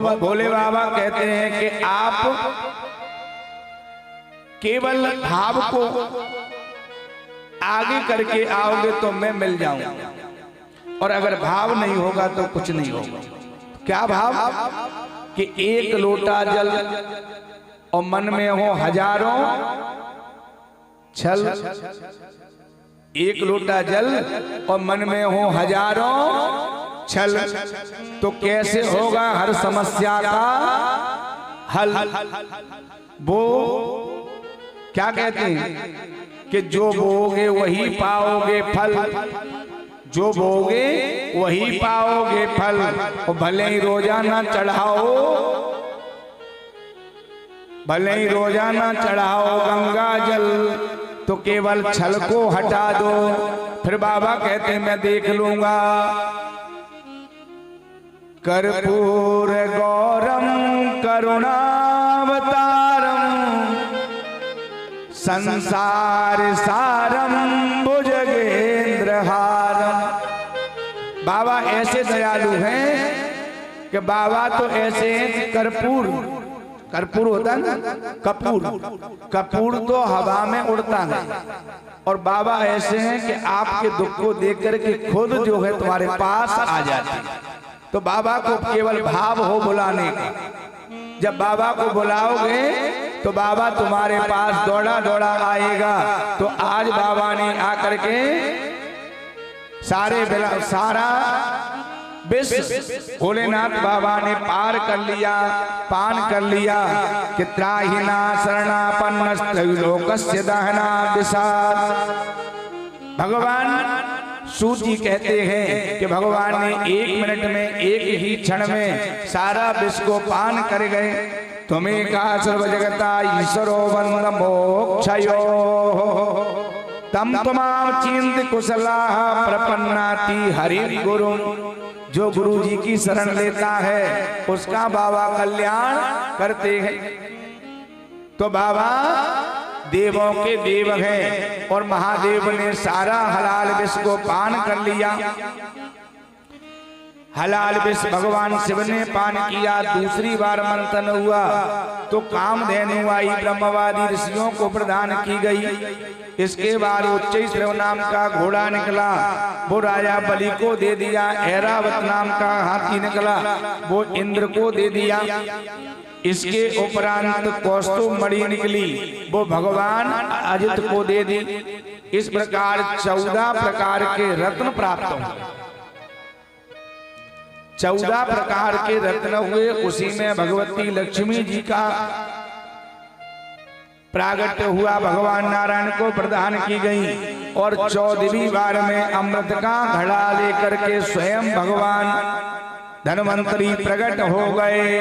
भोले बाबा कहते हैं कि आप केवल भाव को आगे करके आओगे तो मैं मिल जाऊंगा, और अगर भाव नहीं होगा तो कुछ नहीं होगा। क्या भाव? कि एक लोटा जल और मन में हो हजारों छल। एक लोटा जल और मन में हो हजारों छल, तो कैसे होगा हर समस्या का हल? वो क्या कहते हैं कि जो बोगे वही पाओगे फल, जो बोगे वही पाओगे फल। और भले ही रोजाना चढ़ाओ, भले ही रोजाना चढ़ाओ गंगा जल, तो केवल छल को हटा दो। फिर बाबा कहते हैं मैं देख लूंगा। कर्पूर गौरम करुणावतारम संसार सारम भुजगेंद्रहारम। बाबा ऐसे दयालु हैं कि बाबा तो ऐसे हैं। कर्पूर, कर्पूर होता है ना, कपूर, कपूर तो हवा में उड़ता है, और बाबा ऐसे हैं कि आपके दुख को देख करके खुद जो है तुम्हारे पास आ जाते हैं। तो बाबा को केवल भाव हो बुलाने का। जब बाबा को बुलाओगे तो बाबा तुम्हारे पास दौड़ा दौड़ा आएगा। तो आज बाबा ने आकर के सारा विश्व भोलेनाथ बाबा ने पार कर लिया, पान कर लिया। कि त्राहिना शरणापन्नस्त्रैलोकस्य दहना विषाद। भगवान सूत जी कहते हैं कि भगवान ने 1 मिनट में, एक ही क्षण में सारा विश्व को पान कर गए। तुम्हें का सर्व जगता ईश्वरो वंद मोक्षयो तम तमाम चिंत कुशला प्रपन्नाति हरि गुरु। जो गुरु जी की शरण लेता है उसका बाबा कल्याण करते हैं। तो बाबा देवों के देव हैं, और महादेव ने सारा हलाल विष को पान कर लिया। हलाल विष भगवान शिव ने पान किया। दूसरी बार मंथन हुआ तो कामधेनु आई ब्रह्मवादी ऋषियों को प्रदान की गई। इसके बाद उच्चैश्रव नाम का घोड़ा निकला, वो राजा बलि को दे दिया। ऐरावत नाम का हाथी निकला, वो इंद्र को दे दिया। इसके उपरांत कौस्तुभमणि निकली, वो भगवान अजित को दे दी। इस प्रकार 14 प्रकार के रत्न प्राप्त हुए। 14 प्रकार के रत्न हुए। उसी में भगवती लक्ष्मी जी का प्रागट्य हुआ, भगवान नारायण को प्रदान की गई। और 14वीं बार में अमृत का घड़ा लेकर के स्वयं भगवान धन्वंतरी प्रकट हो गए।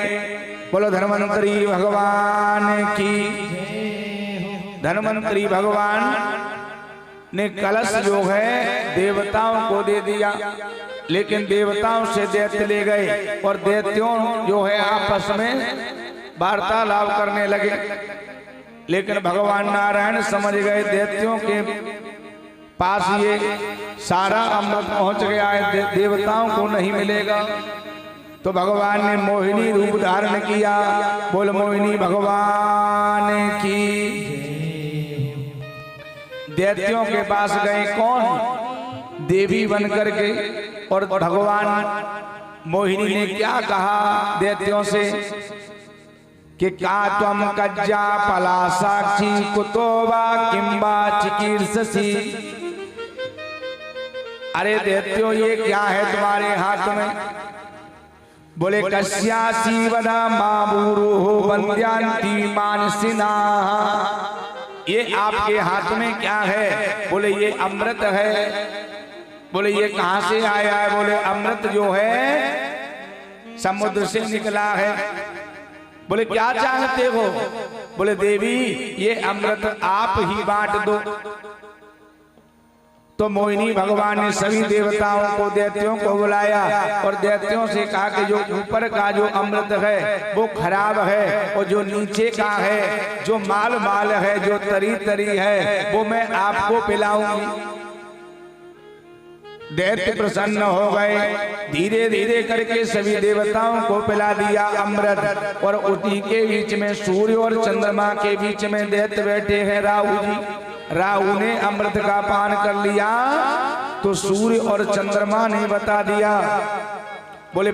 बोलो धन्वंतरी भगवान की। धन्वंतरी भगवान ने कलश जो है देवताओं को दे दिया, लेकिन देवताओं से दैत्य ले गए, और दैत्यों जो है आपस में वार्तालाप करने लगे। लेकिन भगवान नारायण समझ गए दैत्यों के पास ये सारा अमृत पहुंच गया है, देवताओं को नहीं मिलेगा। तो भगवान ने मोहिनी रूप धारण किया। बोल मोहिनी भगवान की। दैत्यों के पास गए कौन? देवी बन करके। और भगवान मोहिनी ने क्या कहा दैत्यों से कि क्या त्वम कज्जा पला साक्षी कुतोबा किंबा चिकीर्षसी। अरे दैत्यों ये क्या है तुम्हारे हाथ में? बोले कस्यासी वदा माबूरु वंद्यांति मानसिना। ये आपके हाथ में क्या है? बोले ये अमृत है। बोले ये कहां से आया है? बोले अमृत जो है समुद्र से निकला है। बोले क्या चाहते हो? बोले देवी ये अमृत आप ही बांट दो। तो मोहिनी भगवान ने सभी देवताओं को, दैत्यों को बुलाया, और दैत्यों से कहा कि जो ऊपर का जो अमृत है वो खराब है, और जो नीचे का है, जो माल माल है, जो तरी तरी है, वो मैं आपको पिलाऊंगी। दैत्य प्रसन्न हो गए। धीरे धीरे करके सभी देवताओं को पिला दिया अमृत। और उसी के बीच में सूर्य और चंद्रमा के बीच में दैत्य बैठे हैं राहु जी। राहु ने अमृत का पान कर लिया तो सूर्य और चंद्रमा ने बता दिया, बोले